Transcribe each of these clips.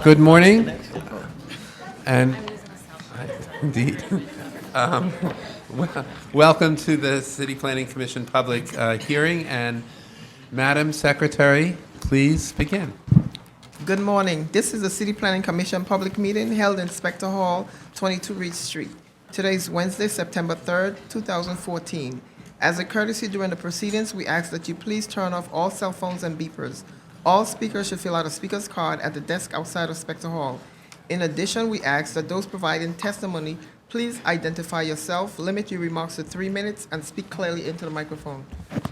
Good morning, and indeed, welcome to the City Planning Commission public hearing. And Madam Secretary, please begin. Good morning. This is the City Planning Commission public meeting held in Spector Hall, 22 Reade Street. Today is Wednesday, September 3rd, 2014. As a courtesy during the proceedings, we ask that you please turn off all cell phones and beepers. All speakers should fill out a speaker's card at the desk outside of Spector Hall. In addition, we ask that those providing testimony please identify yourself, limit your remarks to 3 minutes, and speak clearly into the microphone.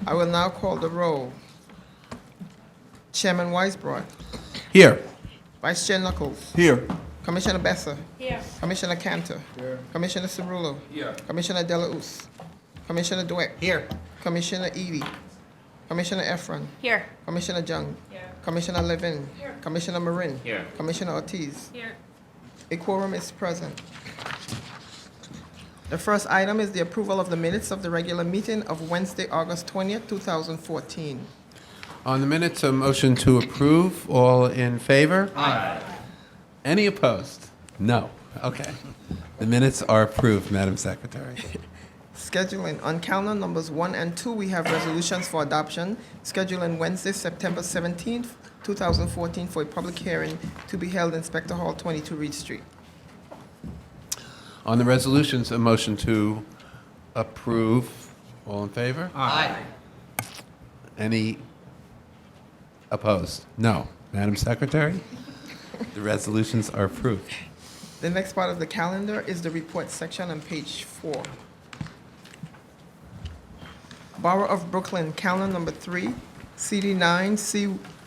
I will now call the roll. Chairman Weisbrod. Here. Vice Chair Knuckles. Here. Commissioner Besser. Here. Commissioner Cantor. Here. Commissioner Cerullo. Here. Commissioner Delauss. Commissioner Dweck. Here. Commissioner Edie. Commissioner Efron. Here. Commissioner Jung. Here. Commissioner Levin. Here. Commissioner Marin. Here. Commissioner Ortiz. Here. A quorum is present. The first item is the approval of the minutes of the regular meeting of Wednesday, August 20th, 2014. On the minutes, a motion to approve. All in favor? Aye. Any opposed? No. Okay. The minutes are approved, Madam Secretary. Scheduling. On calendar numbers 1 and 2, we have resolutions for adoption. Scheduling Wednesday, September 17th, 2014 for a public hearing to be held in Spector Hall, 22 Reade Street. On the resolutions, a motion to approve. All in favor? Aye. Any opposed? No. Madam Secretary, the resolutions are approved. The next part of the calendar is the report section on page 4. Borough of Brooklyn, calendar number 3, CD9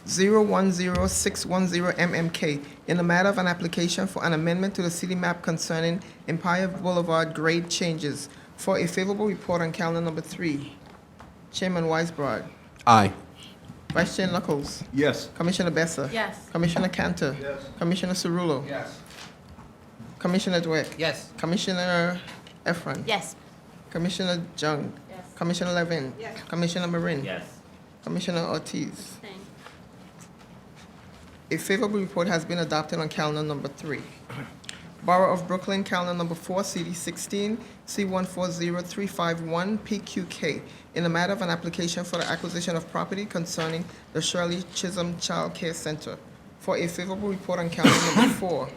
C010610MMK, in the matter of an application for an amendment to the city map concerning Empire Boulevard grade changes. For a favorable report on calendar number 3, Chairman Weisbrod. Aye. Vice Chair Knuckles. Yes. Commissioner Besser. Yes. Commissioner Cantor. Yes. Commissioner Cerullo. Yes. Commissioner Dweck. Yes. Commissioner Efron. Yes. Commissioner Jung. Yes. Commissioner Levin. Yes. Commissioner Marin. Yes. Commissioner Ortiz. Same. A favorable report has been adopted on calendar number 3. Borough of Brooklyn, calendar number 4, CD 16, C140351, PQK, in the matter of an application for the acquisition of property concerning the Shirley Chisholm Child Care Center. For a favorable report on calendar number 4,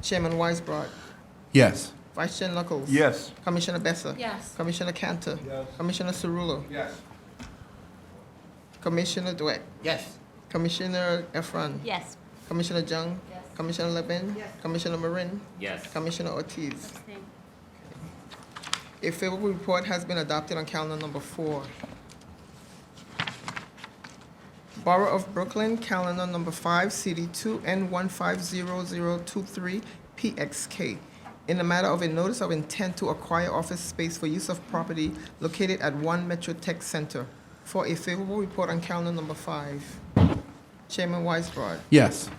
Chairman Weisbrod. Yes. Vice Chair Knuckles. Yes. Commissioner Besser. Yes. Commissioner Cantor. Yes. Commissioner Cerullo. Yes. Commissioner Dweck. Yes. Commissioner Efron. Yes. Commissioner Jung. Yes. Commissioner Levin. Yes. Commissioner Marin. Yes. Commissioner Ortiz. Same. A favorable report has been adopted on calendar number 4. Borough of Brooklyn, calendar number 5, CD2 N150023 PXK, in the matter of a notice of intent to acquire office space for use of property located at 1 Metro Tech Center. For a favorable report on calendar number 5, Chairman Weisbrod. Yes.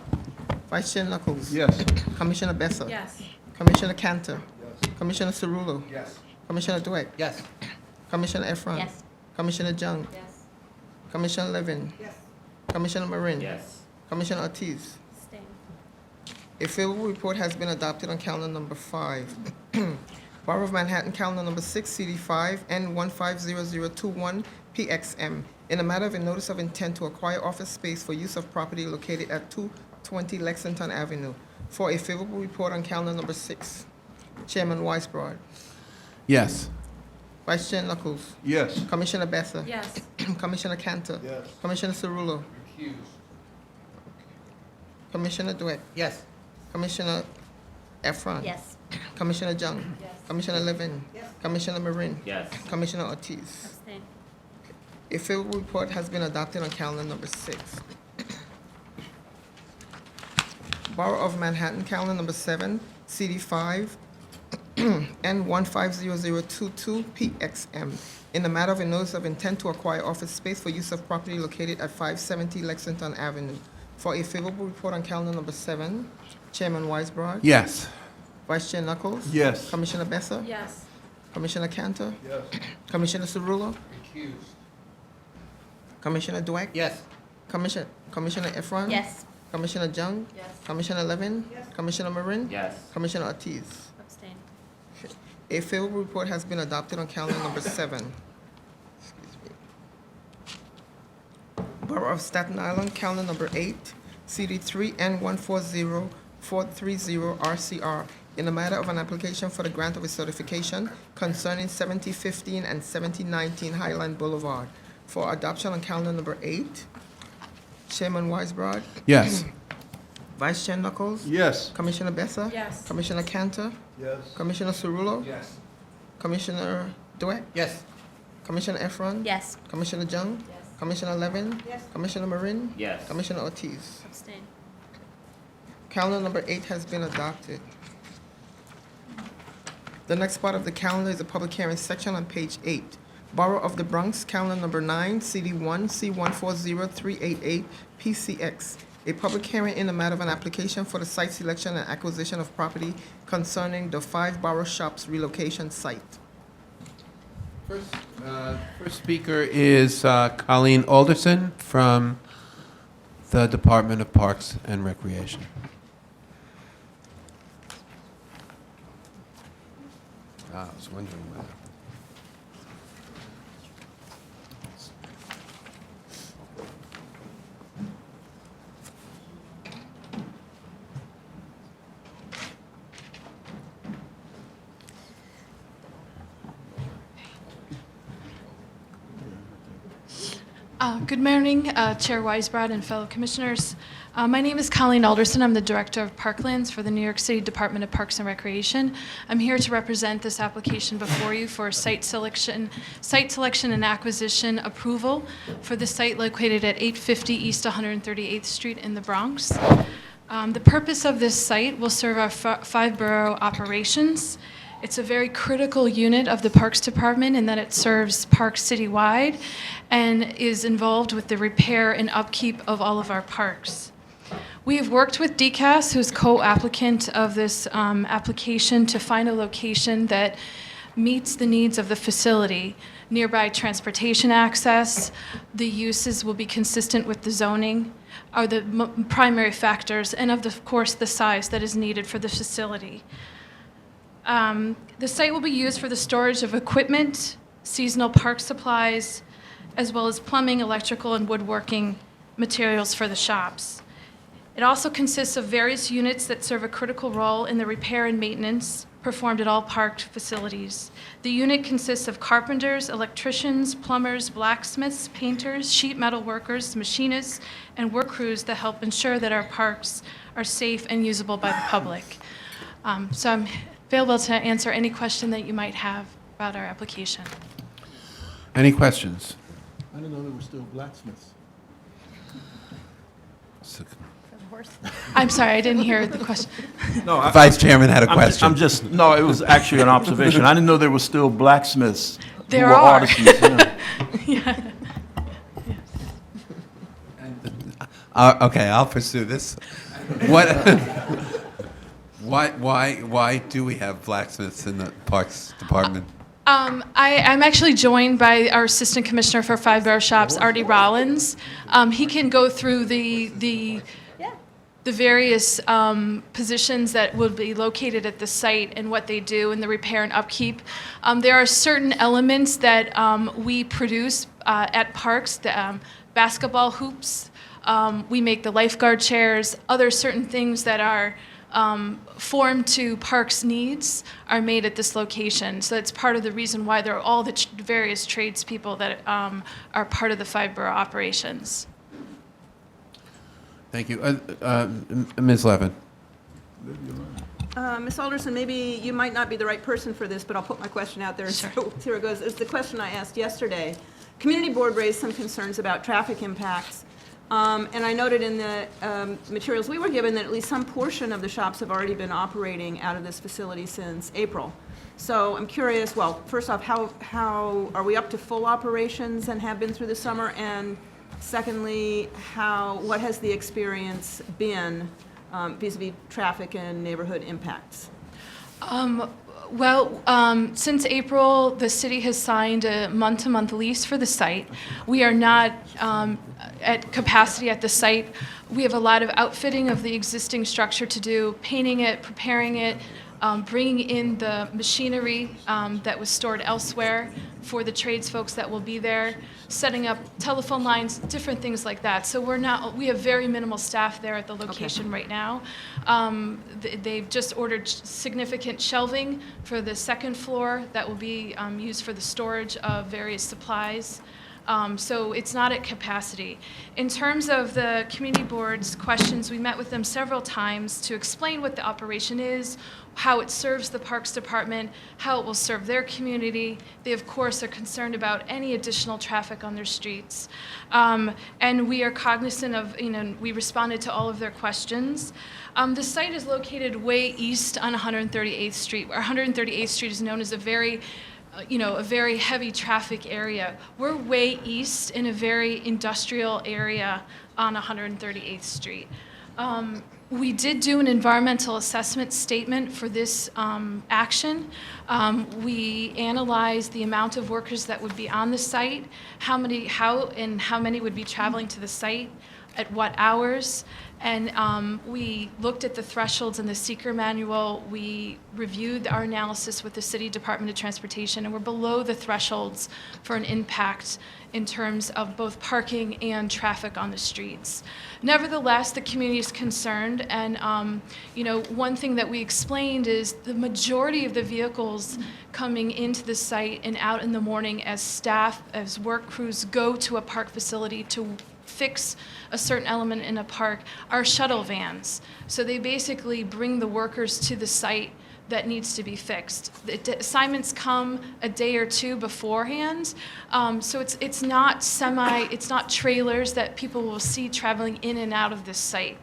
Vice Chair Knuckles. Yes. Commissioner Besser. Yes. Commissioner Cantor. Yes. Commissioner Cerullo. Yes. Commissioner Dweck. Yes. Commissioner Efron. Yes. Commissioner Jung. Yes. Commissioner Levin. Yes. Commissioner Marin. Yes. Commissioner Ortiz. Same. A favorable report has been adopted on calendar number 5. Borough of Manhattan, calendar number 6, CD5 N150021 PXM, in the matter of a notice of intent to acquire office space for use of property located at 220 Lexington Avenue. For a favorable report on calendar number 6, Chairman Weisbrod. Yes. Vice Chair Knuckles. Yes. Commissioner Besser. Yes. Commissioner Cantor. Yes. Commissioner Cerullo. Recuse. Commissioner Dweck. Yes. Commissioner Efron. Yes. Commissioner Jung. Yes. Commissioner Levin. Yes. Commissioner Marin. Yes. Commissioner Ortiz. Abstain. A favorable report has been adopted on calendar number 6. Borough of Manhattan, calendar number 7, CD5 N150022 PXM, in the matter of a notice of intent to acquire office space for use of property located at 570 Lexington Avenue. For a favorable report on calendar number 7, Chairman Weisbrod. Yes. Vice Chair Knuckles. Yes. Commissioner Besser. Yes. Commissioner Cantor. Yes. Commissioner Cerullo. Recuse. Commissioner Dweck. Yes. Commissioner Efron. Yes. Commissioner Jung? Yes. Commissioner Levin? Yes. Commissioner Marin? Yes. Commissioner Ortiz? Abstain. A favorable report has been adopted on calendar number 7. Excuse me. Borough of Staten Island, calendar number 8, CD 3N140430 RCR, in the matter of an application for the grant of a certification concerning 7015 and 7019 Highland Boulevard. For adoption on calendar number 8, Chairman Weisbrod, Yes. Vice Chair Knuckles, Yes. Commissioner Bessa, Yes. Commissioner Cantor, Yes. Commissioner Cerullo, Yes. Commissioner Dweck, Yes. Commissioner Efron, Yes. Commissioner Jung, Yes. Commissioner Levin, Yes. Commissioner Marin, Yes. Commissioner Ortiz. Abstain. Calendar number 8 has been adopted. The next part of the calendar is the public hearing section on page 8. Borough of the Bronx, calendar number 9, CD1, C140388, PCX. A public hearing in the matter of an application for the site selection and acquisition of property concerning the 5 Borough Shops relocation site. First speaker is Colleen Alderson from the Department of Parks and Recreation. I was wondering whether. Good morning, Chair Weisbrod and fellow commissioners. My name is Colleen Alderson. I'm the Director of Parklands for the New York City Department of Parks and Recreation. I'm here to represent this application before you for site selection and acquisition approval for the site located at 850 East 138th Street in the Bronx. The purpose of this site will serve our 5 borough operations. It's a very critical unit of the Parks Department in that it serves parks citywide and is involved with the repair and upkeep of all of our parks. We have worked with DCAS, who's co-applicant of this application, to find a location that meets the needs of the facility. Nearby transportation access, the uses will be consistent with the zoning, are the primary factors, and of course, the size that is needed for the facility. The site will be used for the storage of equipment, seasonal park supplies, as well as plumbing, electrical, and woodworking materials for the shops. It also consists of various units that serve a critical role in the repair and maintenance performed at all park facilities. The unit consists of carpenters, electricians, plumbers, blacksmiths, painters, sheet metal workers, machinists, and work crews that help ensure that our parks are safe and usable by the public. So I'm available to answer any question that you might have about our application. Any questions? I didn't know there were still blacksmiths. I'm sorry, I didn't hear the question. No, The Vice Chairman had a question. I'm just, no, it was actually an observation. I didn't know there were still blacksmiths who There were are. artisans. Yeah. Yeah. Okay, I'll pursue this. What? Why do we have blacksmiths in the Parks Department? I'm actually joined by our Assistant Commissioner for 5 Borough Shops, Artie Rollins. He can go through the various positions that will be located at the site and what they do in the repair and upkeep. There are certain elements that we produce at parks, the basketball hoops. We make the lifeguard chairs. Other certain things that are formed to parks' needs are made at this location. So that's part of the reason why there are all the various tradespeople that are part of the 5 borough operations. Thank you. Ms. Levin. Ms. Alderson, maybe you might not be the right person for this, but I'll put my question out there. Sure. So here it goes. It's the question I asked yesterday. Community Board raised some concerns about traffic impacts. And I noted in the materials we were given that at least some portion of the shops have already been operating out of this facility since April. So I'm curious, well, first off, how are we up to full operations and have been through the summer? And secondly, what has the experience been vis-a-vis traffic and neighborhood impacts? Well, since April, the city has signed a month-to-month lease for the site. We are not at capacity at the site. We have a lot of outfitting of the existing structure to do, painting it, preparing it, bringing in the machinery that was stored elsewhere for the trades folks that will be there, setting up telephone lines, different things like that. So we have very minimal staff there at the location right now. They've just ordered significant shelving for the second floor that will be used for the storage of various supplies. So it's not at capacity. In terms of the community board's questions, we met with them several times to explain what the operation is, how it serves the Parks Department, how it will serve their community. They, of course, are concerned about any additional traffic on their streets. And we are cognizant of, we responded to all of their questions. The site is located way east on 138th Street. 138th Street is known as a very heavy traffic area. We're way east in a very industrial area on 138th Street. We did do an environmental assessment statement for this action. We analyzed the amount of workers that would be on the site, how many would be traveling to the site, at what hours, and we looked at the thresholds in the seeker manual. We reviewed our analysis with the City Department of Transportation, and we're below the thresholds for an impact in terms of both parking and traffic on the streets. Nevertheless, the community is concerned, and one thing that we explained is the majority of the vehicles coming into the site and out in the morning as staff, as work crews go to a park facility to fix a certain element in a park are shuttle vans. So they basically bring the workers to the site that needs to be fixed. The assignments come a day or two beforehand, so it's not trailers that people will see traveling in and out of this site.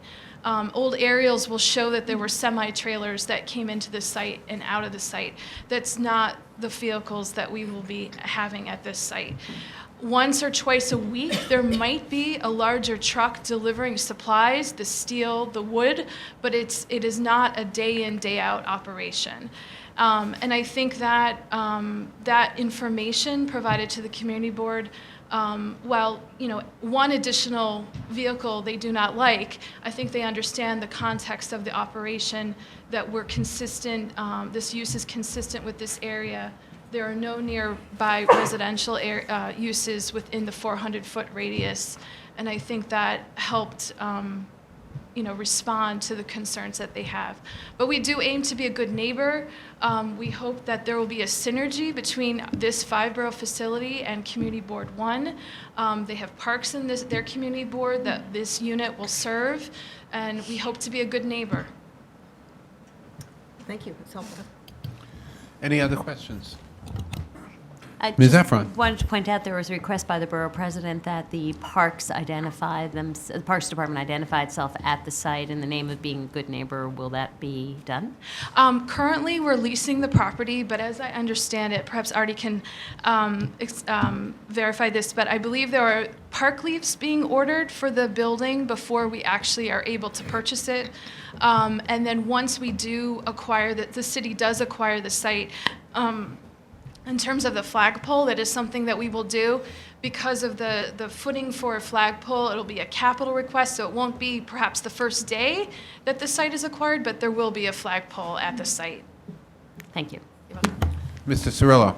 Old aerials will show that there were semi-trailers that came into the site and out of the site. That's not the vehicles that we will be having at this site. Once or twice a week, there might be a larger truck delivering supplies, the steel, the wood, but it is not a day in, day out operation. And I think that that information provided to the community board, while one additional vehicle they do not like, I think they understand the context of the operation, that we're consistent, this use is consistent with this area. There are no nearby residential uses within the 400-foot radius, and I think that helped respond to the concerns that they have. But we do aim to be a good neighbor. We hope that there will be a synergy between this 5-borough facility and Community Board 1. They have parks in their community board that this unit will serve, and we hope to be a good neighbor. Thank you. It's helpful. Any other questions? I Ms. just Efron. wanted to point out there was a request by the borough president that the parks the Parks Department identify itself at the site in the name of being a good neighbor. Will that be done? Currently, we're leasing the property, but as I understand it, perhaps Artie can verify this, but I believe there are park leaves being ordered for the building before we actually are able to purchase it. And then once we do acquire the city does acquire the site, in terms of the flagpole, that is something that we will do. Because of the footing for a flagpole, it'll be a capital request, so it won't be perhaps the first day that the site is acquired, but there will be a flagpole at the site. Thank you. Mr. Cirillo.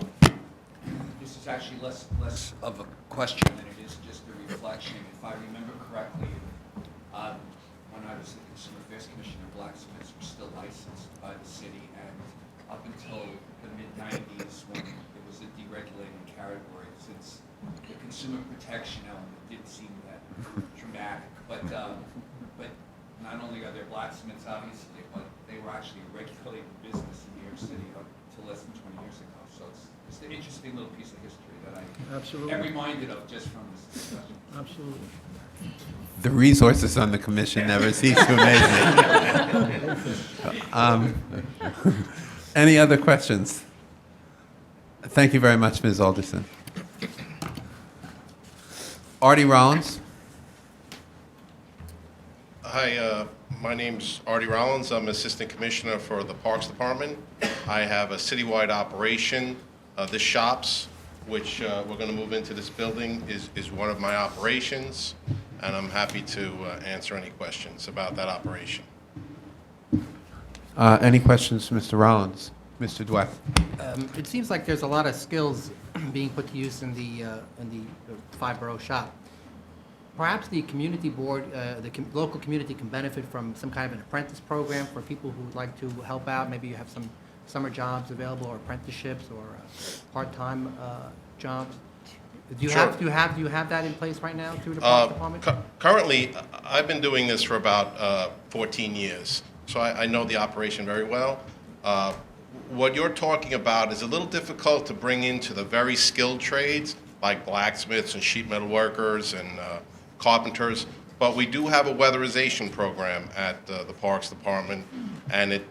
This is actually less of a question than it is just a reflection. If I remember correctly, when I was the Consumer Affairs Commissioner, blacksmiths were still licensed by the city, and up until the mid-90s, when it was a deregulated category, since the consumer protection element didn't seem that dramatic. But not only are there blacksmiths, obviously, but they were actually a regulated business in New York City up to less than 20 years ago. So it's an interesting little piece of history that I am reminded of just from this discussion. Absolutely. The resources on the commission never cease to amaze me. Any other questions? Thank you very much, Ms. Alderson. Artie Rollins. Hi, my name's Artie Rollins. I'm Assistant Commissioner for the Parks Department. I have a citywide operation. The shops, which we're going to move into this building, is one of my operations, and I'm happy to answer any questions about that operation. Any questions, Mr. Rollins? Mr. Dweck? It seems like there's a lot of skills being put to use in the five-borough shop. Perhaps the community board, local community can benefit from some kind of an apprentice program for people who would like to help out. Maybe you have some summer jobs available, or apprenticeships, or part-time jobs. Do you have that in place right now through the Parks Department? Currently, I've been doing this for about 14 years, so I know the operation very well. What you're talking about is a little difficult to bring into the very skilled trades, like blacksmiths and sheet metal workers and carpenters, but we do have a weatherization program at the Parks Department, and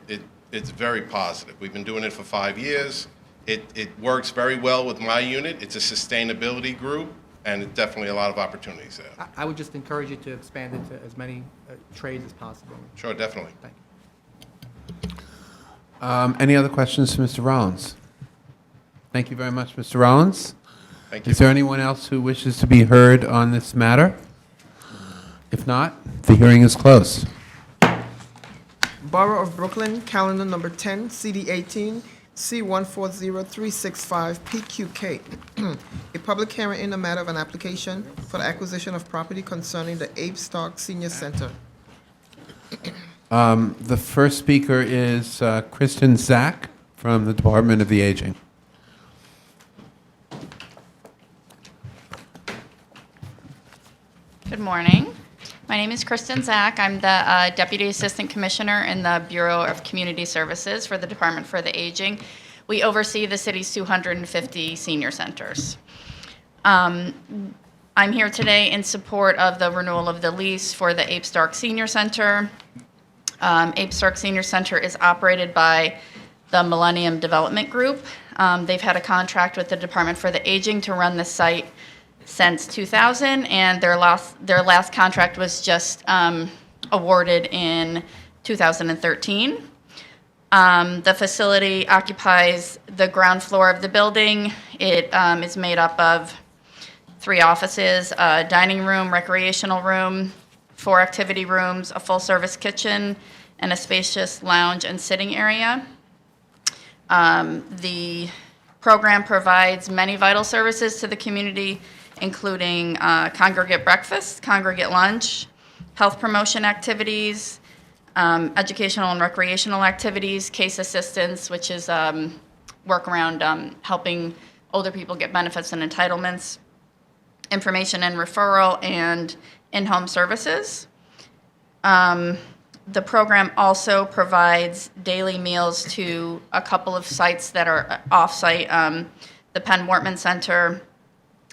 it's very positive. We've been doing it for 5 years. It works very well with my unit. It's a sustainability group, and it's definitely a lot of opportunities there. I would just encourage you to expand it to as many trades as possible. Sure, definitely. Thank you. Any other questions for Mr. Rollins? Thank you very much, Mr. Rollins. Thank you. Is there anyone else who wishes to be heard on this matter? If not, the hearing is closed. Borough of Brooklyn, calendar number 10, CD 18, C140365, PQK. A public hearing in the matter of an application for the acquisition of property concerning the Abe Stark Senior Center. The first speaker is Kristin Zach from the Department of the Aging. Good morning. My name is Kristin Zach. I'm the Deputy Assistant Commissioner in the Bureau of Community Services for the Department for the Aging. We oversee the city's 250 senior centers. I'm here today in support of the renewal of the lease for the Abe Stark Senior Center. Abe Stark Senior Center is operated by the Millennium Development Group. They've had a contract with the Department for the Aging to run the site since 2000, and their last contract was just awarded in 2013. The facility occupies the ground floor of the building. It is made up of 3 offices, a dining room, recreational room, 4 activity rooms, a full-service kitchen, and a spacious lounge and sitting area. The program provides many vital services to the community, including congregate breakfast, congregate lunch, health promotion activities, educational and recreational activities, case assistance, which is work around helping older people get benefits and entitlements, information and referral, and in-home services. The program also provides daily meals to a couple of sites that are off-site. The Penn Wortman Center,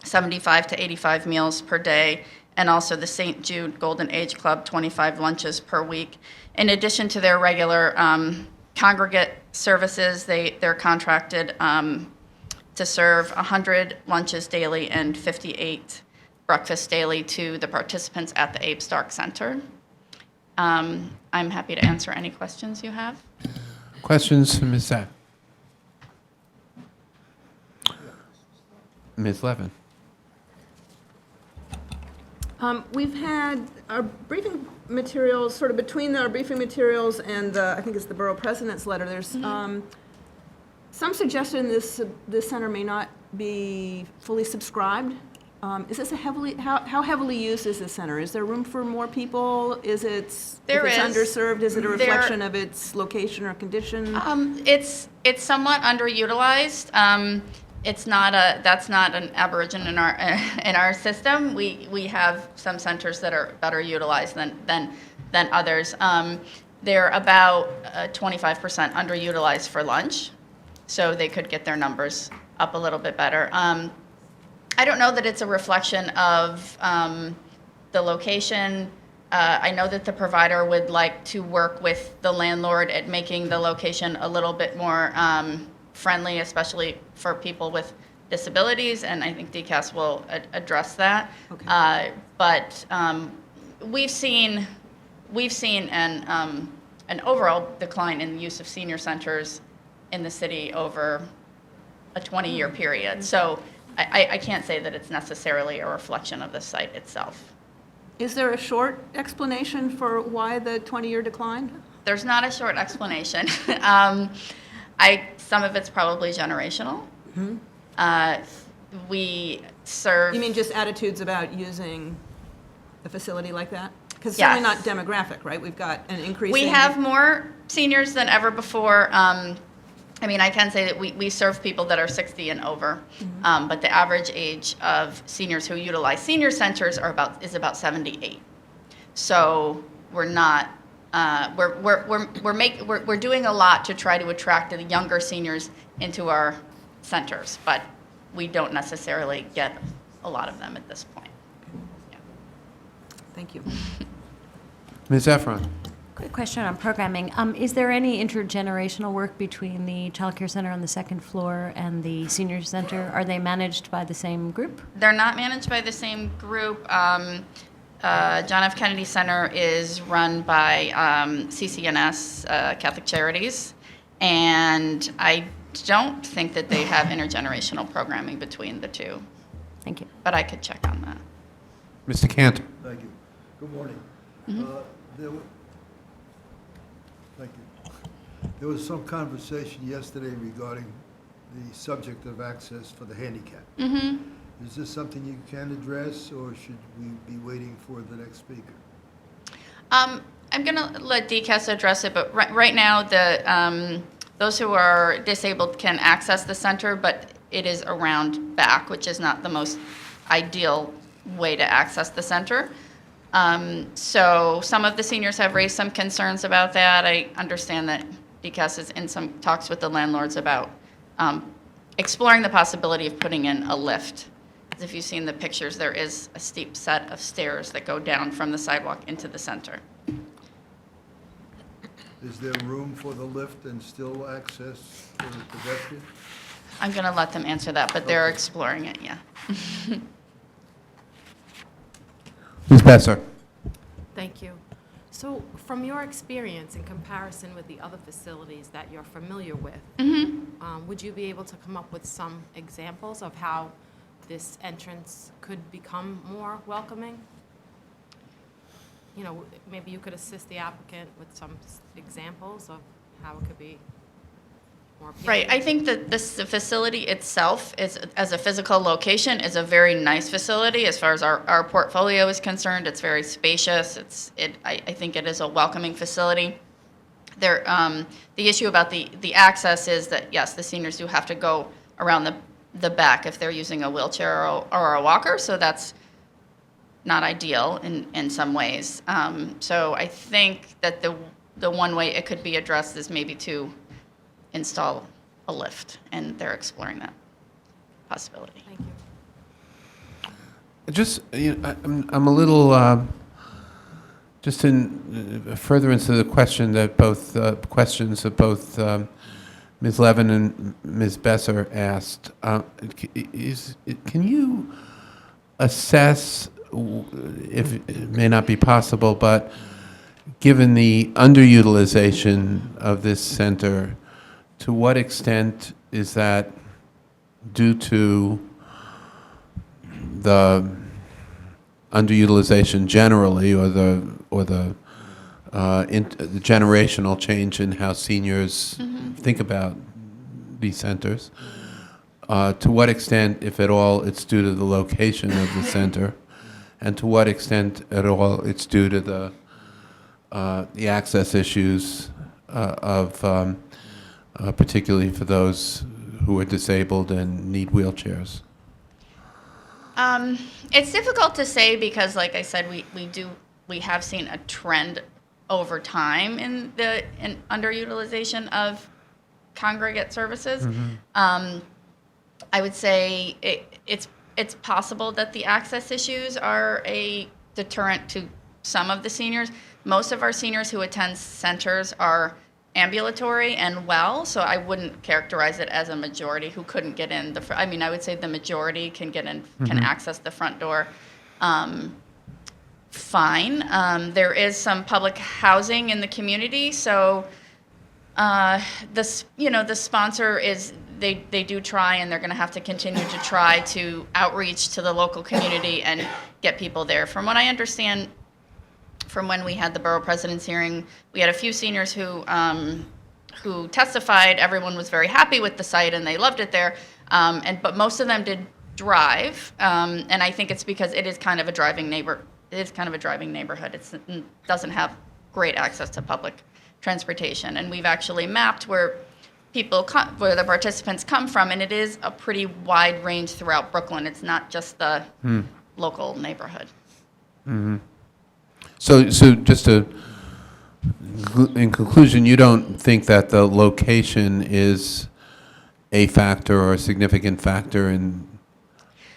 75 to 85 meals per day, and also the St. Jude Golden Age Club, 25 lunches per week. In addition to their regular congregate services, they're contracted to serve 100 lunches daily and 58 breakfasts daily to the participants at the Abe Stark Center. I'm happy to answer any questions you have. Questions for Ms. Zach? Ms. Levin? We've had our briefing materials, sort of between our briefing materials and I think it's the Borough President's letter, there's some suggestion this center may not be fully subscribed. Is this how heavily used is this center? Is there room for more people? If it's underserved, is it a reflection of its location or condition? It's somewhat underutilized. That's not an aberration in our system. We have some centers that are better utilized than others. They're about 25% underutilized for lunch, so they could get their numbers up a little bit better. I don't know that it's a reflection of the location. I know that the provider would like to work with the landlord at making the location a little bit more friendly, especially for people with disabilities, and I think DCAS will address that. Okay. But we've seen an overall decline in the use of senior centers in the city over a 20-year period. So I can't say that it's necessarily a reflection of the site itself. Is there a short explanation for why the 20-year decline? There's not a short explanation. Some of it's probably generational. We serve. You mean just attitudes about using a facility like that? Because Yes. certainly not demographic, right? We've got an increase. We have more seniors than ever before. I mean, I can say that we serve people that are 60 and over, but the average age of seniors who utilize senior centers is about 78. So we're not. We're doing a lot to try to attract the younger seniors into our centers, but we don't necessarily get a lot of them at this point. Yeah. Thank you. Ms. Efron? Quick question on programming. Is there any intergenerational work between the child care center on the second floor and the senior center? Are they managed by the same group? They're not managed by the same group. John F. Kennedy Center is run by CCNS, Catholic Charities, and I don't think that they have intergenerational programming between the two, Thank you. but I could check on that. Mr. Cantor? Thank you. Good morning. Thank you. There was some conversation yesterday regarding the subject of access for the handicapped. Is this something you can address, or should we be waiting for the next speaker? I'm going to let DCAS address it, but right now, those who are disabled can access the center, but it is around back, which is not the most ideal way to access the center. So some of the seniors have raised some concerns about that. I understand that DCAS is in some talks with the landlords about exploring the possibility of putting in a lift. As if you've seen the pictures, there is a steep set of stairs that go down from the sidewalk into the center. Is there room for the lift and still access for the pedestrian? I'm going to let them answer that, but they're exploring it, yeah. Ms. Besser? Thank you. So from your experience in comparison with the other facilities that you're familiar with, would you be able to come up with some examples of how this entrance could become more welcoming? You know, maybe you could assist the applicant with some examples of how it could be more appealing. Right. I think that the facility itself, as a physical location, is a very nice facility as far as our portfolio is concerned. It's very spacious. I think it is a welcoming facility. The issue about the access is that, yes, the seniors do have to go around the back if they're using a wheelchair or a walker, so that's not ideal in some ways. So I think that the one way it could be addressed is maybe to install a lift, and they're exploring that possibility. Thank you. Just, I'm a little, just in furtherance of the question that questions of both Ms. Levin and Ms. Besser asked, can you assess, if it may not be possible, but given the underutilization of this center, to what extent is that due to the underutilization generally, or the generational change in how seniors think about these centers? To what extent, if at all, it's due to the location of the center, and to what extent at all it's due to the access issues particularly for those who are disabled and need wheelchairs? It's difficult to say because, like I said, we have seen a trend over time in underutilization of congregate services. I would say it's possible that the access issues are a deterrent to some of the seniors. Most of our seniors who attend centers are ambulatory and well, so I wouldn't characterize it as a majority who couldn't get in the I mean, I would say the majority can get in, can access the front door fine. There is some public housing in the community, so the sponsor is, they do try, and they're going to have to continue to try to outreach to the local community and get people there. From what I understand, from when we had the borough president's hearing, we had a few seniors who testified. Everyone was very happy with the site and they loved it there, but most of them did drive, and I think it's because it is kind of a driving neighborhood. It doesn't have great access to public transportation, and we've actually mapped where where the participants come from, and it is a pretty wide range throughout Brooklyn. It's not just the local neighborhood. So just in conclusion, you don't think that the location is a factor or a significant factor in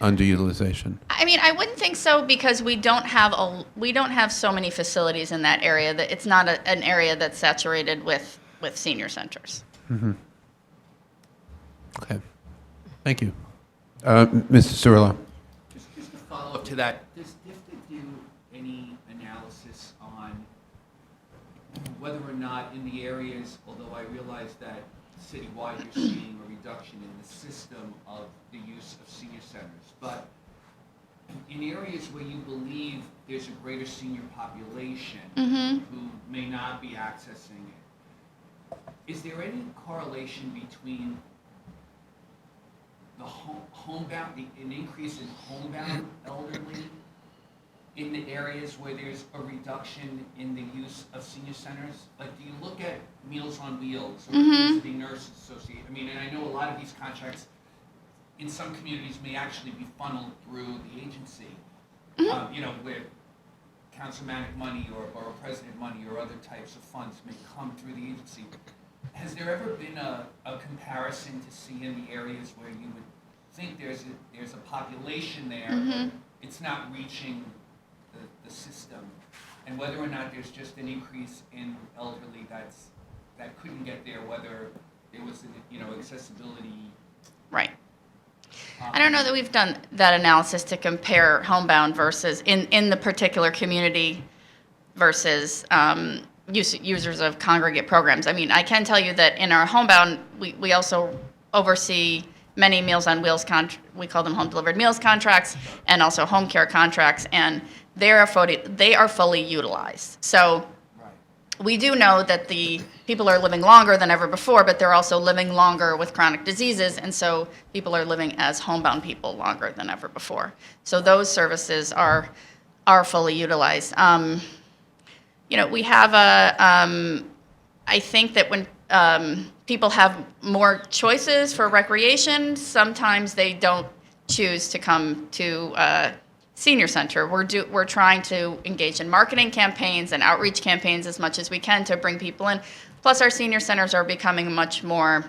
underutilization? I mean, I wouldn't think so, because we don't have so many facilities in that area. That it's not an area that's saturated with senior centers. Okay. Thank you. Mr. Cirillo. Just to follow up to that, does DIFTA do any analysis on whether or not in the areas, although I realize that citywide you're seeing a reduction in the system of the use of senior centers, but in areas where you believe there's a greater senior population who may not be accessing it, is there any correlation between the an increase in homebound elderly in the areas where there's a reduction in the use of senior centers? Like, do you look at Meals on Wheels or Visiting Nurses Association? I mean, and I know a lot of these contracts in some communities may actually be funneled through the agency, where councilmanic money or borough president money or other types of funds may come through the agency. Has there ever been a comparison to see in the areas where you would think there's a population there, but it's not reaching the system, and whether or not there's just an increase in elderly that couldn't get there, whether there was accessibility? Right. I don't know that we've done that analysis to compare homebound versus in the particular community versus users of congregate programs. I mean, I can tell you that in our homebound, we also oversee many Meals on Wheels we call them home delivered meals contracts, and also home care contracts, and they are fully utilized. So we do know that the people are living longer than ever before, but they're also living longer with chronic diseases, and so people are living as homebound people longer than ever before. So those services are fully utilized. We have I think that when people have more choices for recreation, sometimes they don't choose to come to senior center. We're trying to engage in marketing campaigns and outreach campaigns as much as we can to bring people in. Plus, our senior centers are becoming much more,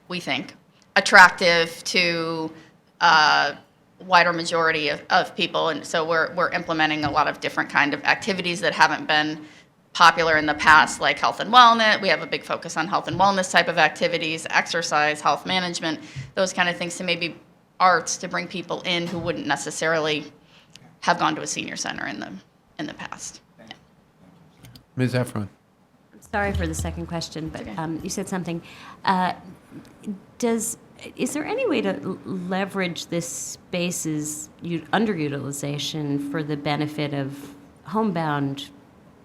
we think, attractive to wider majority of people, and so we're implementing a lot of different kind of activities that haven't been popular in the past, like health and wellness. We have a big focus on health and wellness type of activities, exercise, health management, those kind of things, to maybe arts to bring people in who wouldn't necessarily have gone to a senior center in the past. Yeah. Ms. Efron. Sorry for the second question, but you said something. Is there any way to leverage this space's underutilization for the benefit of homebound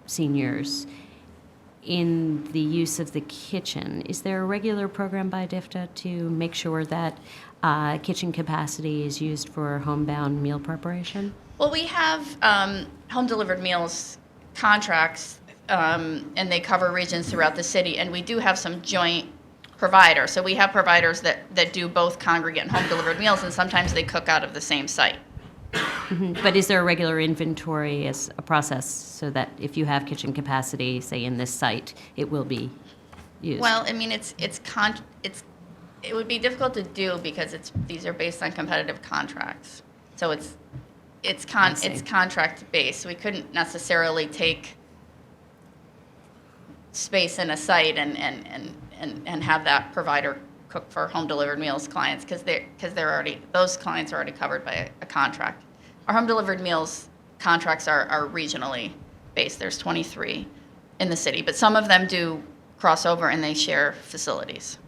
seniors in the use of the kitchen? Is there a regular program by DIFTA to make sure that kitchen capacity is used for homebound meal preparation? Well, we have home delivered meals contracts, and they cover regions throughout the city, and we do have some joint providers. So we have providers that do both congregate and home delivered meals, and sometimes they cook out of the same site. But is there a regular inventory as a process so that if you have kitchen capacity, say in this site, it will be used? Well, I mean, it would be difficult to do because these are based on competitive contracts. So it's contract based. We couldn't necessarily take space in a site and have that provider cook for home delivered meals clients because those clients are already covered by a contract. Our home delivered meals contracts are regionally based. There's 23 in the city, but some of them do cross over and they share facilities.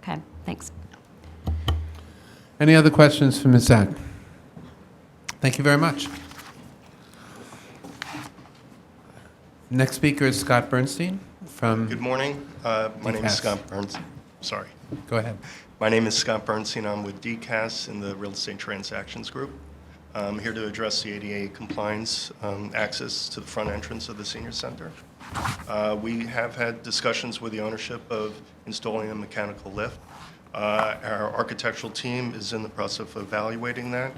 Okay, thanks. Any other questions for Ms. Zach? Thank you very much. Next speaker is Scott Bernstein from... Good morning. My name is DCAS. Scott Bernstein. Sorry. Go ahead. My name is Scott Bernstein. I'm with DCAS in the Real Estate Transactions Group. I'm here to address the ADA compliance access to the front entrance of the senior center. We have had discussions with the ownership of installing a mechanical lift. Our architectural team is in the process of evaluating that.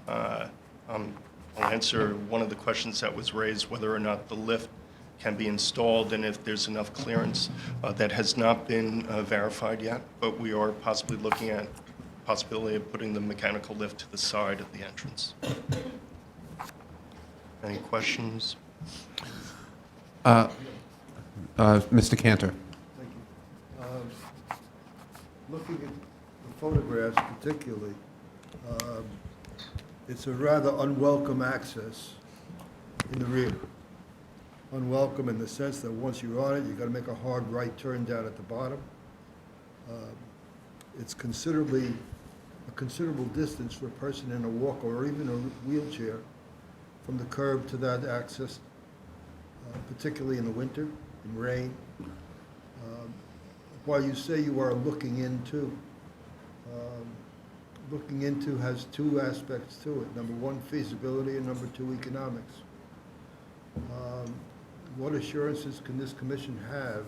I'll answer one of the questions that was raised, whether or not the lift can be installed and if there's enough clearance. That has not been verified yet, but we are possibly looking at possibility of putting the mechanical lift to the side of the entrance. Any questions? Mr. Cantor. Thank you. Looking at the photographs particularly, it's a rather unwelcome access in the rear. Unwelcome in the sense that once you're on it, you've got to make a hard right turn down at the bottom. It's a considerable distance for a person in a walker or even a wheelchair from the curb to that access, particularly in the winter, in rain. While you say you are looking into has two aspects to it. Number one, feasibility, and number two, economics. What assurances can this commission have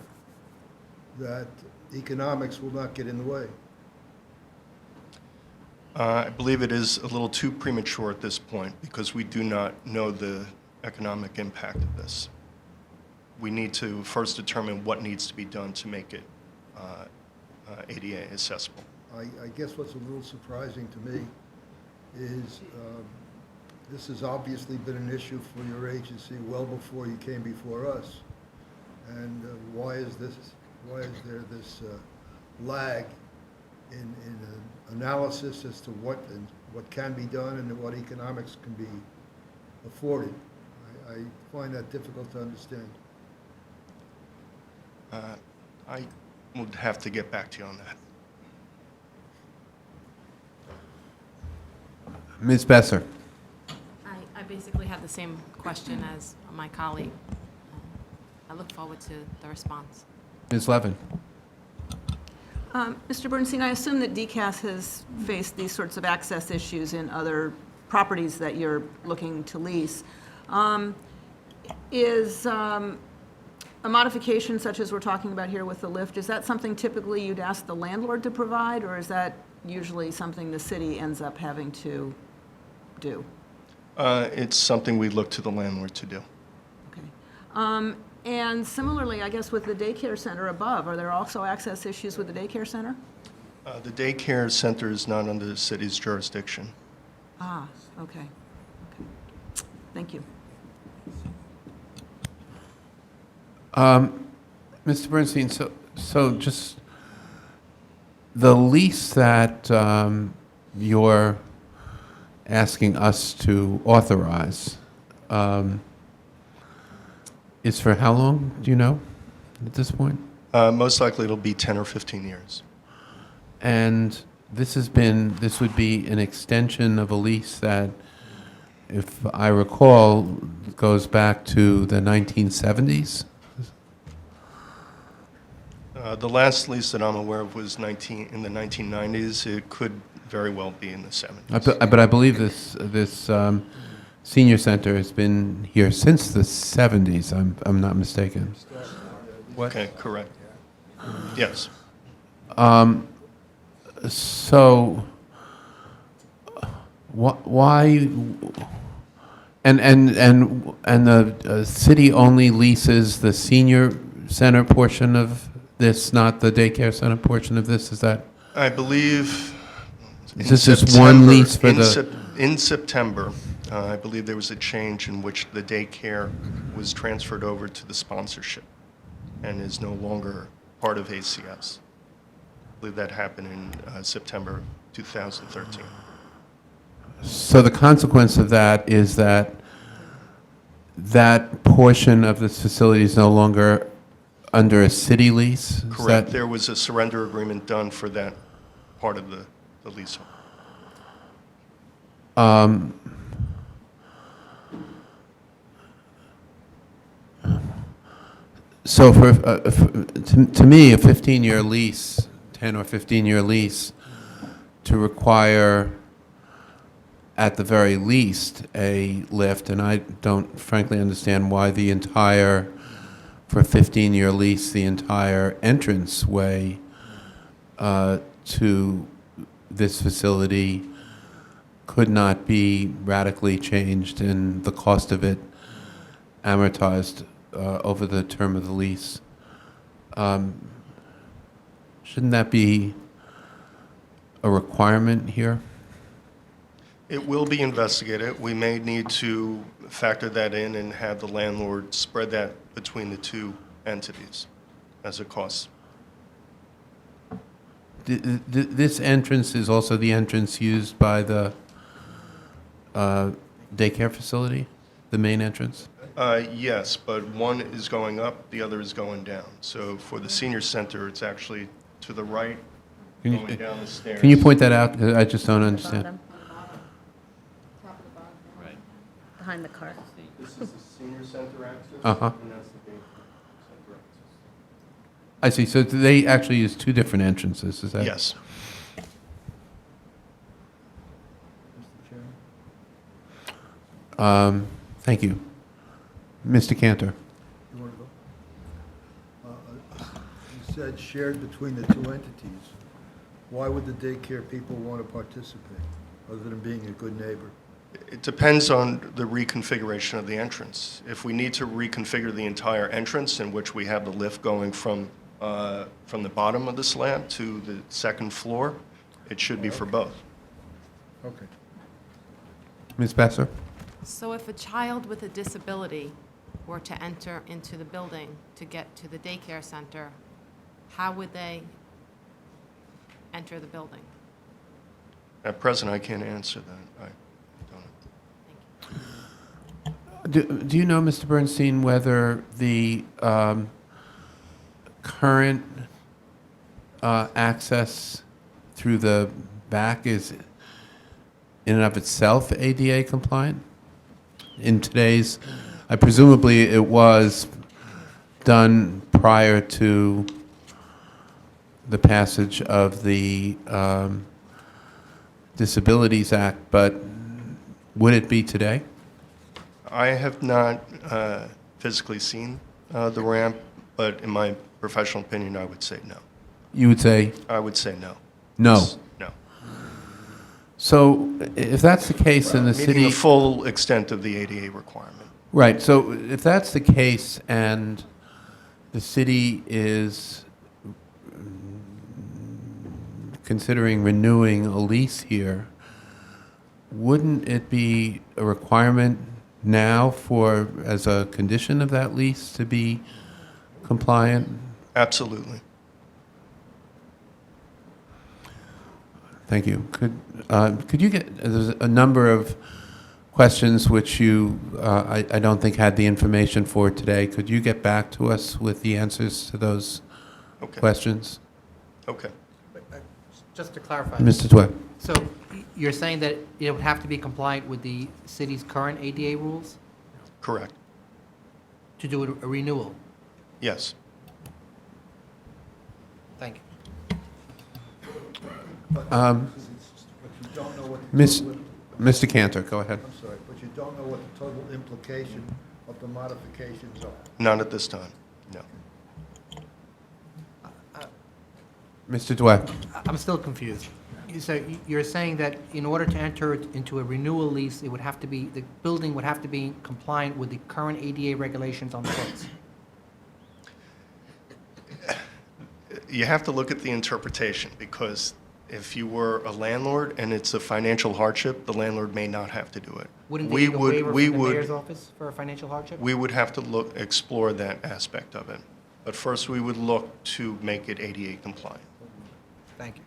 that economics will not get in the way? I believe it is a little too premature at this point because we do not know the economic impact of this. We need to first determine what needs to be done to make it ADA accessible. I guess what's a little surprising to me is this has obviously been an issue for your agency well before you came before us. And why is there this lag in an analysis as to what can be done and what economics can be afforded? I find that difficult to understand. I would have to get back to you on that. Ms. Besser. I basically have the same question as my colleague. I look forward to the response. Ms. Levin. Mr. Bernstein, I assume that DCAS has faced these sorts of access issues in other properties that you're looking to lease. Is a modification such as we're talking about here with the lift, is that something typically you'd ask the landlord to provide, or is that usually something the city ends up having to do? It's something we look to the landlord to do. Okay. And similarly, I guess with the daycare center above, are there also access issues with the daycare center? The daycare center is not under the city's jurisdiction. Ah, okay. Okay. Thank you. Mr. Bernstein, so just the lease that you're asking us to authorize is for how long, do you know, at this point? Most likely it'll be 10 or 15 years. And this would be an extension of a lease that, if I recall, goes back to the 1970s? The last lease that I'm aware of was in the 1990s. It could very well be in the 70s. But I believe this senior center has been here since the 70s. I'm not mistaken. Okay, correct. Yes. So why? And the city only leases the senior center portion of this, not the daycare center portion of this. Is that? I believe. Is this just one lease for in September, I believe there was a change in which the daycare was transferred over to the sponsorship and is no longer part of ACS. I believe that happened in September 2013. So the consequence of that is that that portion of this facility is no longer under a city lease? Is Correct. that- There was a surrender agreement done for that part of the lease. So to me, a 15-year lease, 10 or 15-year lease, to require, at the very least, a lift, and I don't frankly understand why for a 15-year lease, the entire entranceway to this facility could not be radically changed and the cost of it amortized over the term of the lease. Shouldn't that be a requirement here? It will be investigated. We may need to factor that in and have the landlord spread that between the two entities as a cost. This entrance is also the entrance used by the daycare facility, the main entrance? Yes, but one is going up, the other is going down. So for the senior center, it's actually to the right, going down the stairs. Can you point that out? 'Cause I just don't understand. Bottom. Behind the car. This is the senior center access, Uh-huh. and that's the big center access. I see. So they actually use two different entrances, is that? Yes. Thank you. Mr. Cantor. You want to go? You said shared between the two entities. Why would the daycare people want to participate, other than being a good neighbor? It depends on the reconfiguration of the entrance. If we need to reconfigure the entire entrance, in which we have the lift going from the bottom of the slab to the second floor, it should be for both. Okay. Ms. Besser? So if a child with a disability were to enter into the building to get to the daycare center, how would they enter the building? At present, I can't answer that. I don't. Do you know, Mr. Bernstein, whether the current access through the back is in and of itself ADA compliant? In today's, presumably it was done prior to the passage of the Disabilities Act, but would it be today? I have not physically seen the ramp, but in my professional opinion, I would say no. You would say I would say no. no. No. So if that's the case, then the Meeting city... the full extent of the ADA requirement. Right, so if that's the case and the city is considering renewing a lease here, wouldn't it be a requirement now for, as a condition of that lease, to be compliant? Absolutely. Thank you. Could you get, there's a number of questions which you, I don't think had the information for today. Could you get back to us with the answers to those questions? Okay. Just to clarify. Mr. Twett. So you're saying that it would have to be compliant with the city's current ADA rules Correct. to do a renewal? Yes. Thank you. But you don't know what the Mr. Cantor, go ahead. I'm sorry, but you don't know what the total implication of the modifications are. Not at this time, no. Mr. Dweck. I'm still confused. So you're saying that in order to enter into a renewal lease, it would have to be, the building would have to be compliant with the current ADA regulations on the books? You have to look at the interpretation, because if you were a landlord and it's a financial hardship, the landlord may not have to do it. Wouldn't they need a waiver from we the would- mayor's office for a financial hardship? We would have to explore that aspect of it. But first, we would look to make it ADA compliant. Thank you.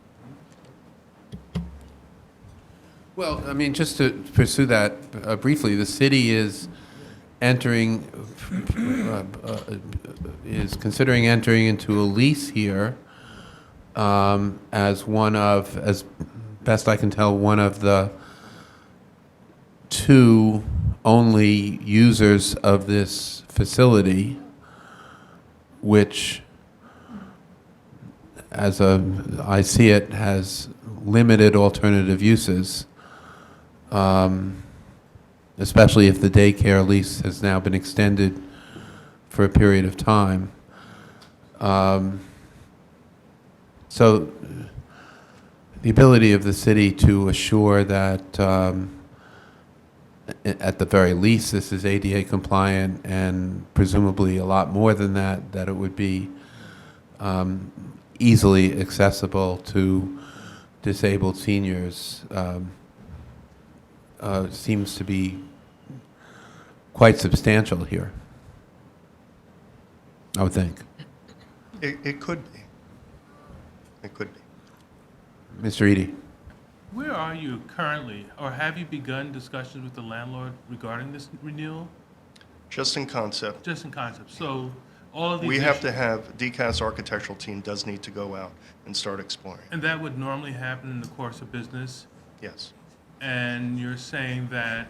Well, I mean, just to pursue that briefly, the city is entering, is considering entering into a lease here as one of, as best I can tell, one of the two only users of this facility, which, as I see it, has limited alternative uses, especially if the daycare lease has now been extended for a period of time. So the ability of the city to assure that at the very least this is ADA compliant, and presumably a lot more than that, that it would be easily accessible to disabled seniors, seems to be quite substantial here, I would think. It could be. It could be. Mr. Reade. Where are you currently, or have you begun discussions with the landlord regarding this renewal? Just in concept. Just in concept. So all of these We have issues- to have, DCAS architectural team does need to go out and start exploring. And that would normally happen in the course of business? Yes. And you're saying that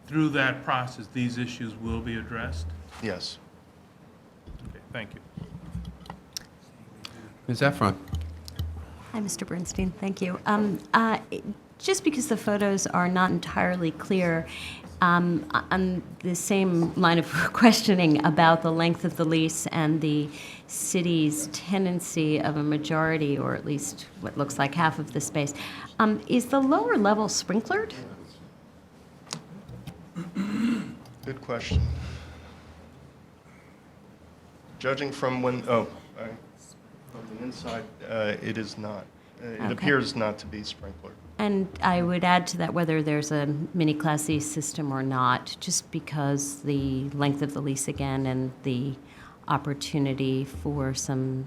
through that process, these issues will be addressed? Yes. Okay, thank you. Ms. Efron. Hi, Mr. Bernstein. Thank you. Just because the photos are not entirely clear, on the same line of questioning about the length of the lease and the city's tenancy of a majority, or at least what looks like half of the space, is the lower level sprinklered? Good question. Judging from when, from the inside, it is not. It Okay. appears not to be sprinklered. And I would add to that whether there's a mini Class E system or not, just because the length of the lease again and the opportunity for some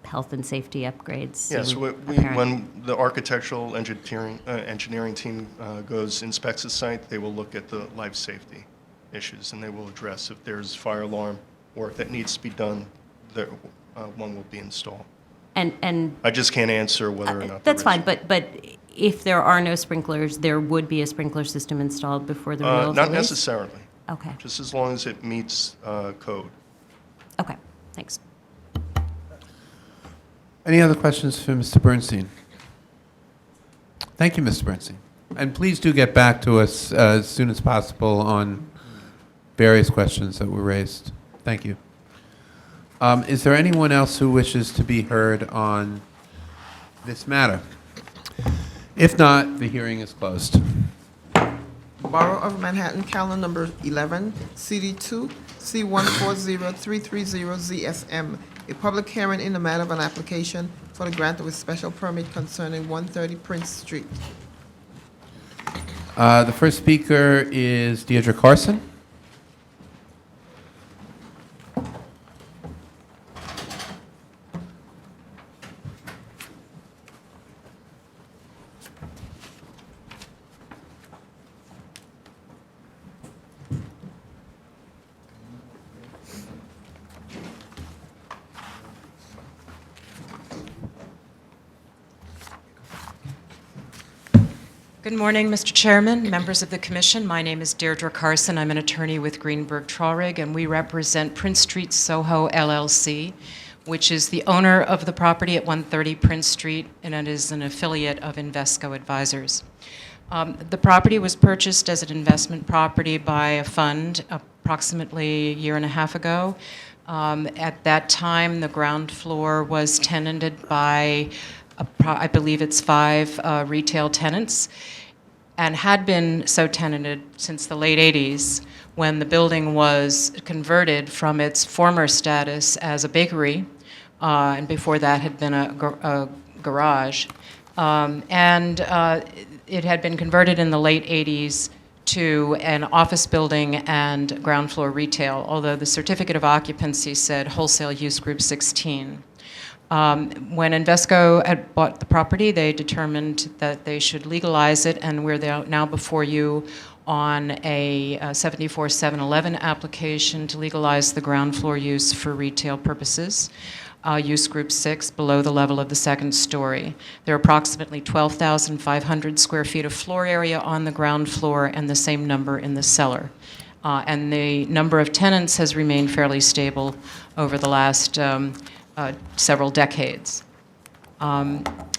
health and safety upgrades. Yes, seem we, apparent. when the architectural engineering team goes, inspects the site, they will look at the life safety issues, and they will address if there's fire alarm work that needs to be done, there, one will be installed. And I just can't answer whether or not. that's there fine, is. but if there are no sprinklers, there would be a sprinkler system installed before the renewal of the Not lease? necessarily, Okay, just as long as it meets code. okay, thanks. Any other questions for Mr. Bernstein? Thank you, Mr. Bernstein. And please do get back to us as soon as possible on various questions that were raised. Thank you. Is there anyone else who wishes to be heard on this matter? If not, the hearing is closed. Borough of Manhattan, calendar number 11, CD2, C140330ZSM. A public hearing in the matter of an application for the grant of a special permit concerning 130 Prince Street. The first speaker is Deirdre Carson. Good morning, Mr. Chairman, members of the Commission. My name is Deirdre Carson. I'm an attorney with Greenberg Traurig, and we represent Prince Street Soho LLC, which is the owner of the property at 130 Prince Street, and it is an affiliate of Invesco Advisors. The property was purchased as an investment property by a fund approximately a year and a half ago. At that time, the ground floor was tenanted by I believe it's 5 retail tenants, and had been so tenanted since the late 80s, when the building was converted from its former status as a bakery, and before that had been a garage. It had been converted in the late 80s to an office building and ground floor retail, although the certificate of occupancy said wholesale use group 16. When Invesco had bought the property, they determined that they should legalize it, and we're now before you on a 74-711 application to legalize the ground floor use for retail purposes. Use group 6, below the level of the second story. There are approximately 12,500 square feet of floor area on the ground floor and the same number in the cellar. And the number of tenants has remained fairly stable over the last several decades.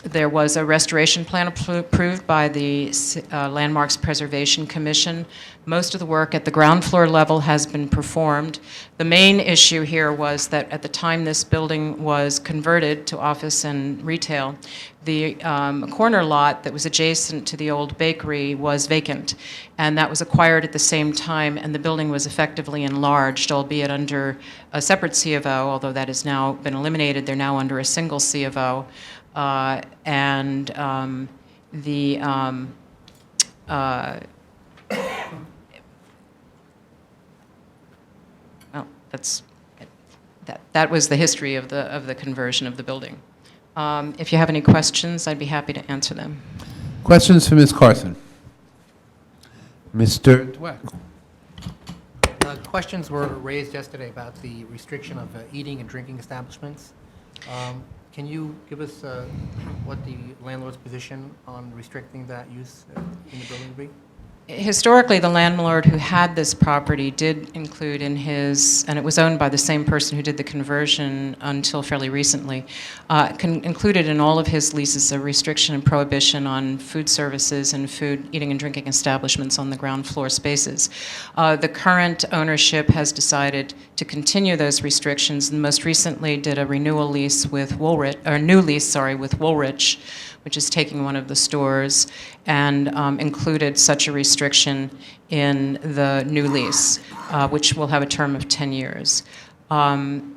There was a restoration plan approved by the Landmarks Preservation Commission. Most of the work at the ground floor level has been performed. The main issue here was that at the time this building was converted to office and retail, the corner lot that was adjacent to the old bakery was vacant, and that was acquired at the same time, and the building was effectively enlarged, albeit under a separate C of O, although that has now been eliminated. They're now under a single C of O. Well, that was the history of the conversion of the building. If you have any questions, I'd be happy to answer them. Questions for Ms. Carson? Mr. Dweck. Questions were raised yesterday about the restriction of eating and drinking establishments. Can you give us what the landlord's position on restricting that use in the building would be? Historically, the landlord who had this property did include in his, and it was owned by the same person who did the conversion until fairly recently, included in all of his leases a restriction and prohibition on food services and food, eating and drinking establishments on the ground floor spaces. The current ownership has decided to continue those restrictions, and most recently did a renewal lease with Woolrich, or new lease, sorry, with Woolrich, which is taking one of the stores, and included such a restriction in the new lease, which will have a term of 10 years. And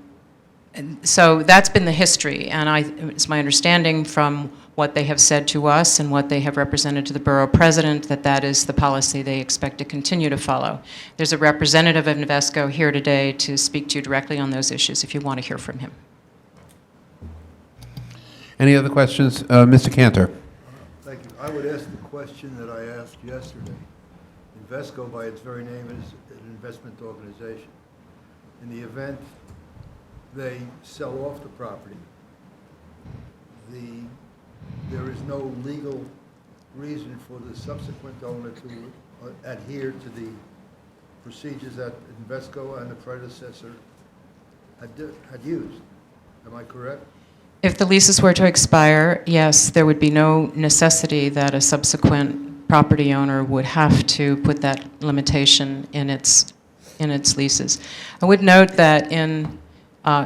so that's been the history, and it's my understanding from what they have said to us and what they have represented to the borough president that that is the policy they expect to continue to follow. There's a representative of Invesco here today to speak to you directly on those issues if you want to hear from him. Any other questions? Mr. Cantor. Thank you. I would ask the question that I asked yesterday. Invesco, by its very name, is an investment organization. In the event they sell off the property, there is no legal reason for the subsequent owner to adhere to the procedures that Invesco and the predecessor had used. Am I correct? If the leases were to expire, yes, there would be no necessity that a subsequent property owner would have to put that limitation in its leases. I would note that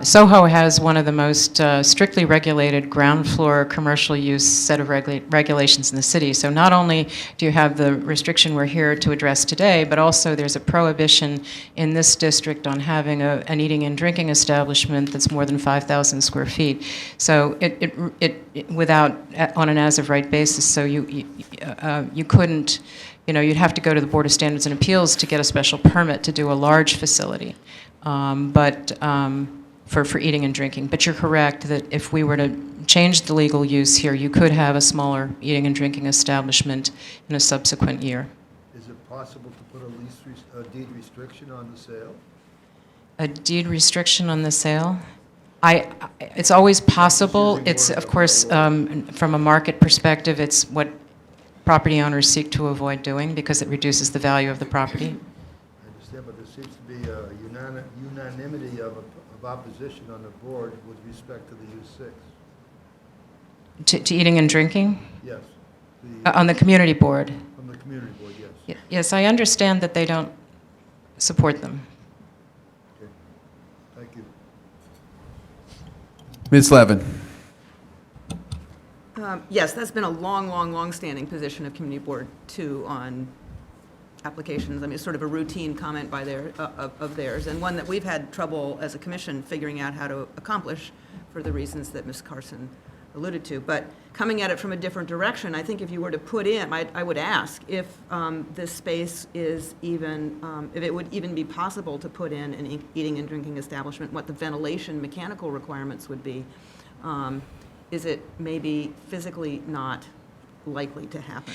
Soho has one of the most strictly regulated ground floor commercial use set of regulations in the city. So not only do you have the restriction we're here to address today, but also there's a prohibition in this district on having an eating and drinking establishment that's more than 5,000 square feet. So it without on an as-of-right basis. So you couldn't. You'd have to go to the Board of Standards and Appeals to get a special permit to do a large facility. For eating and drinking. But you're correct that if we were to change the legal use here, you could have a smaller eating and drinking establishment in a subsequent year. Is it possible to put a deed restriction on the sale? A deed restriction on the sale? It's always possible. It's, of course, from a market perspective, it's what property owners seek to avoid doing because it reduces the value of the property. I understand, but there seems to be a unanimity of opposition on the board with respect to the use 6. To eating and drinking? Yes. On the community board? From the community board, yes. Yes, I understand that they don't support them. Okay. Thank you. Ms. Levin. Yes, that's been a long-standing position of Community Board 2 on applications. I mean, it's sort of a routine comment by of theirs, and one that we've had trouble as a commission figuring out how to accomplish for the reasons that Ms. Carson alluded to. But coming at it from a different direction, I think if you were to put in, I would ask if this space is even, if it would even be possible to put in an eating and drinking establishment, what the ventilation mechanical requirements would be. Is it maybe physically not likely to happen?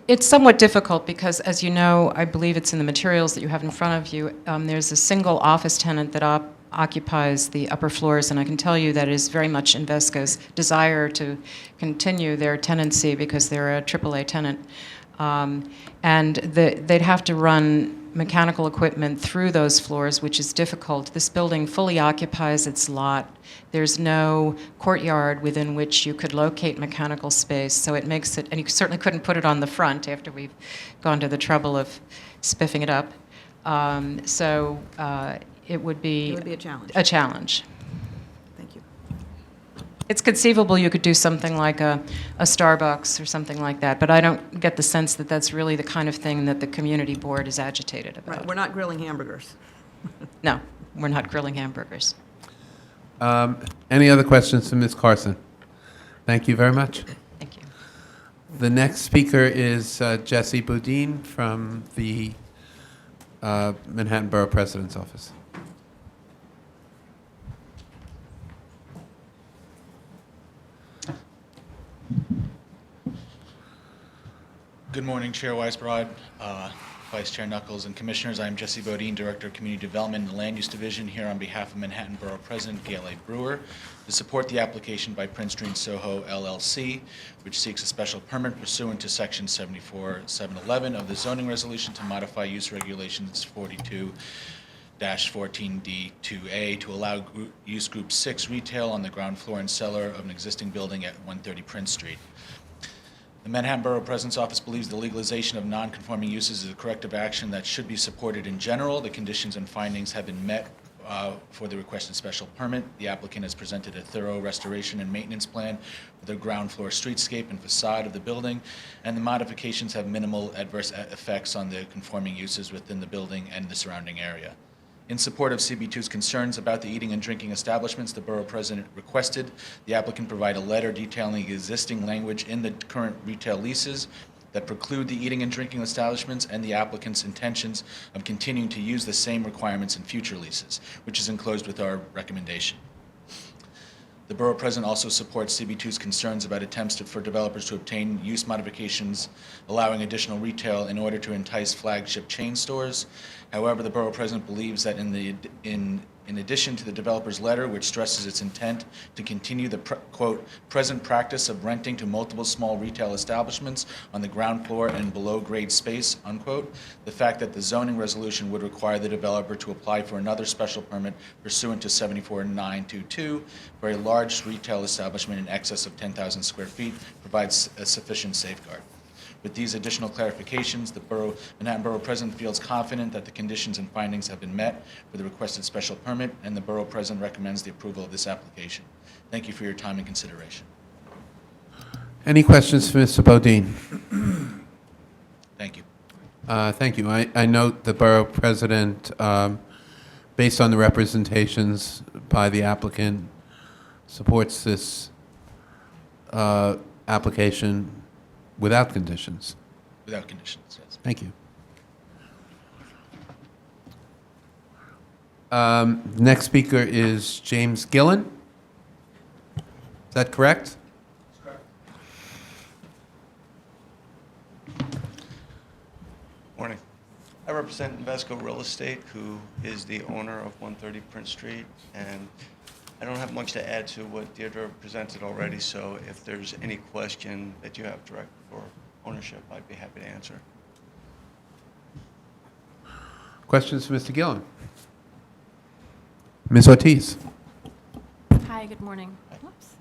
It's somewhat difficult because, as you know, I believe it's in the materials that you have in front of you, there's a single office tenant that occupies the upper floors, and I can tell you that it is very much Invesco's desire to continue their tenancy because they're a AAA tenant. And they'd have to run mechanical equipment through those floors, which is difficult. This building fully occupies its lot. There's no courtyard within which you could locate mechanical space, so it makes it, and you certainly couldn't put it on the front after we've gone to the trouble of spiffing it up. It would be It would be a challenge. a challenge. Thank you. It's conceivable you could do something like a Starbucks or something like that, but I don't get the sense that that's really the kind of thing that the community board is agitated about. Right, we're not grilling hamburgers. No, we're not grilling hamburgers. Any other questions to Ms. Carson? Thank you very much. Thank you. The next speaker is Jesse Boudin from the Manhattan Borough President's Office. Good morning, Chair Weisbrod, Vice Chair Knuckles, and Commissioners. I'm Jesse Bodine, Director of Community Development and Land Use Division, here on behalf of Manhattan Borough President Gail A. Brewer to support the application by Prince Street Soho LLC, which seeks a special permit pursuant to Section 74-711 of the zoning resolution to modify use regulations 42-14D2A to allow use group 6 retail on the ground floor and cellar of an existing building at 130 Prince Street. The Manhattan Borough President's Office believes the legalization of non-conforming uses is a corrective action that should be supported in general. The conditions and findings have been met for the requested special permit. The applicant has presented a thorough restoration and maintenance plan for the ground floor streetscape and facade of the building, and the modifications have minimal adverse effects on the conforming uses within the building and the surrounding area. In support of CB2's concerns about the eating and drinking establishments, the Borough President requested the applicant provide a letter detailing existing language in the current retail leases that preclude the eating and drinking establishments and the applicant's intentions of continuing to use the same requirements in future leases, which is enclosed with our recommendation. The Borough President also supports CB2's concerns about attempts for developers to obtain use modifications allowing additional retail in order to entice flagship chain stores. However, the Borough President believes that in addition to the developer's letter, which stresses its intent to continue the, quote, present practice of renting to multiple small retail establishments on the ground floor and below grade space, unquote, the fact that the zoning resolution would require the developer to apply for another special permit pursuant to 74-922 for a large retail establishment in excess of 10,000 square feet provides a sufficient safeguard. With these additional clarifications, the Manhattan Borough President feels confident that the conditions and findings have been met for the requested special permit, and the Borough President recommends the approval of this application. Thank you for your time and consideration. Any questions for Mr. Bodine? Thank you. Thank you. I note the Borough President, based on the representations by the applicant, supports this application without conditions. Without conditions, yes. Thank you. Next speaker is James Gillan. Is that correct? That's correct. Morning. I represent Invesco Real Estate, who is the owner of 130 Prince Street, and I don't have much to add to what Deirdre presented already, so if there's any question that you have direct for ownership, I'd be happy to answer. Questions for Mr. Gillan? Ms. Ortiz. Hi, good morning. Whoops.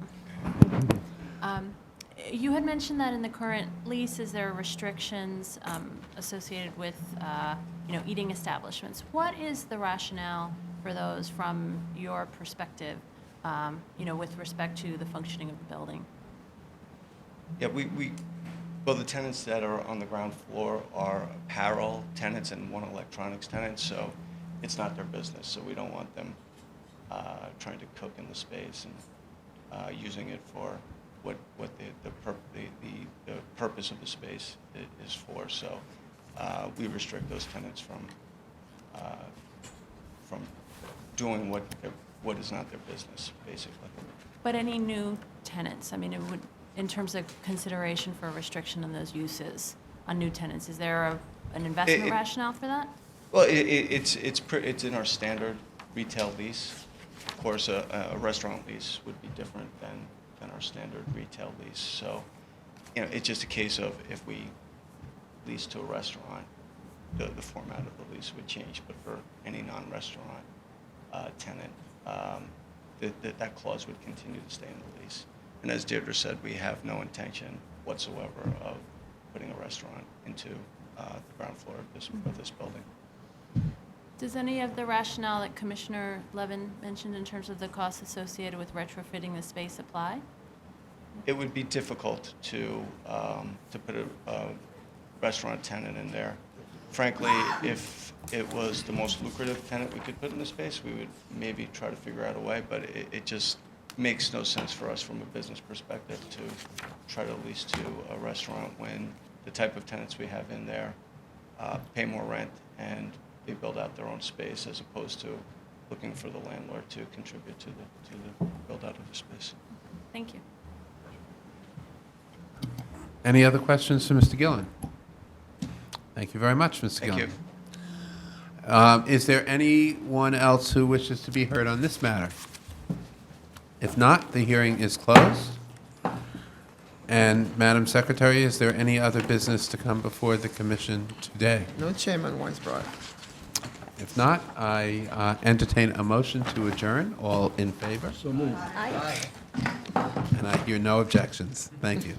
You had mentioned that in the current leases there are restrictions associated with eating establishments. What is the rationale for those from your perspective, with respect to the functioning of the building? Yeah, well, the tenants that are on the ground floor are apparel tenants and one electronics tenant, so it's not their business. So we don't want them trying to cook in the space and using it for what the purpose of the space is for. So we restrict those tenants from doing what is not their business, basically. But any new tenants, I mean, it would, in terms of consideration for a restriction on those uses, on new tenants? Is there an investment rationale for that? Well, it's in our standard retail lease. Of course, a restaurant lease would be different than our standard retail lease. So, it's just a case of if we lease to a restaurant, the format of the lease would change. But for any non-restaurant tenant, that clause would continue to stay in the lease. And as Deirdre said, we have no intention whatsoever of putting a restaurant into the ground floor of this building. Does any of the rationale that Commissioner Levin mentioned in terms of the costs associated with retrofitting the space apply? It would be difficult to put a restaurant tenant in there. Frankly, if it was the most lucrative tenant we could put in the space, we would maybe try to figure out a way, but it just makes no sense for us from a business perspective to try to lease to a restaurant when the type of tenants we have in there pay more rent and they build out their own space as opposed to looking for the landlord to contribute to the build out of the space. Thank you. Any other questions for Mr. Gillan? Thank you very much, Mr. Thank Gillan. Is there anyone else who wishes to be heard on this matter? If not, the hearing is closed. And Madam Secretary, is there any other business to come before the commission today? No, Chairman Weisbrot. If not, I entertain a motion to adjourn. All in favor? So moved. And I hear no objections. Thank you.